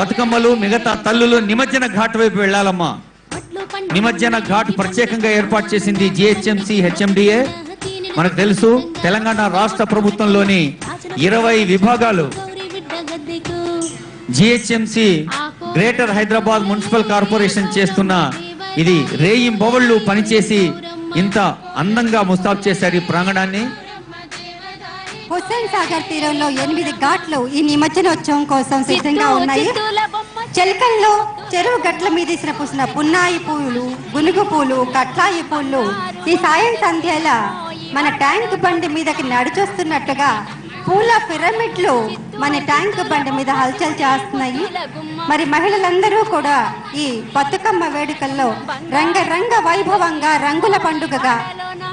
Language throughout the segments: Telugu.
బతుకమ్మలు మిగతా తల్లులు నిమజ్జన ఘాట్ వైపు వెళ్ళాలమ్మా. నిమజ్జన ఘాట్ ప్రత్యేకంగా ఏర్పాటు చేసింది జిహెచ్ఎంసి హెచ్ఎండిఏ. మనకు తెలుసు తెలంగాణ రాష్ట్ర ప్రభుత్వంలోని 20 విభాగాలు GHMC greater Hyderabad municipal corporation చేస్తున్న ఇది రేయింబవళ్ళు పనిచేసి ఇంత అందంగా ముస్తాబు చేశారు ఈ ప్రాంగణాన్ని. హుస్సేన్ సాగర్ తీరంలో 8 ఘాట్లు ఈ నిమజ్జనోత్సవం కోసం సిద్ధంగా ఉన్నాయి. చెలకల్లో చెరువు గట్ల మీద పూసిన పున్నాయి పూలు, గునుగు పూలు, కట్లాయి పూలు ఈ సాయం సంధ్యాల మన ట్యాంక్ బండి మీదకి నడిచొస్తున్నట్టుగా పూల పిరమిడ్లు మన ట్యాంక్ బండి మీద హల్చల్ చేస్తున్నాయి. మరి మహిళలందరూ కూడా ఈ బతుకమ్మ వేడుకల్లో రంగరంగ వైభవంగా రంగుల పండుగగా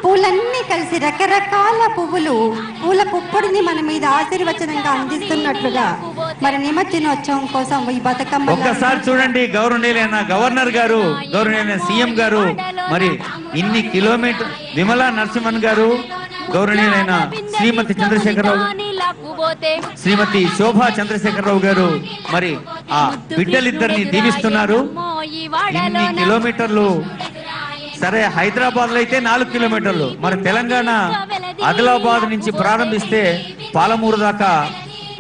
పూలన్నీ కలిసి రకరకాల పువ్వులు పూల పుప్పొడిని మన మీద ఆశీర్వచనంగా అందిస్తున్నట్లుగా మరి నిమజ్జనోత్సవం కోసం ఈ బతుకమ్మ ఒక్కసారి చూడండి. గౌరవనీయులైన గవర్నర్ గారు, గౌరవనీయులైన సీఎం గారు, మరి ఇన్ని కిలోమీటర్ విమలా నరసింహన్ గారు, గౌరవనీయులైన శ్రీమతి చంద్రశేఖరరావు, శ్రీమతి శోభా చంద్రశేఖరరావు గారు మరి ఆ బిడ్డలిద్దరిని దీవిస్తున్నారు. ఇన్ని కిలోమీటర్లు సరే, హైదరాబాద్ లో అయితే 4 కిలోమీటర్లు, మరి తెలంగాణ ఆదిలాబాద్ నుంచి ప్రారంభిస్తే పాలమూరు దాకా,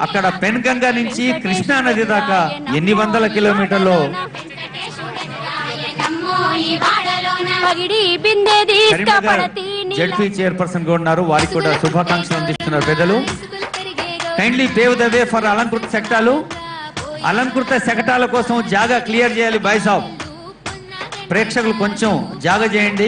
అక్కడ పెన్గంగా నుంచి కృష్ణా నది దాకా ఎన్ని వందల కిలోమీటర్లు. జడ్పీ చైర్పర్సన్ గా ఉన్నారు, వారికి కూడా శుభాకాంక్షలు అందిస్తున్నారు పెద్దలు. Kindly pave the way for అలంకృత శకటాలు. అలంకృత శకటాల కోసం జాగా క్లియర్ చేయాలి బాయ్స్ ఆఫ్. ప్రేక్షకులు కొంచెం జాగా చేయండి.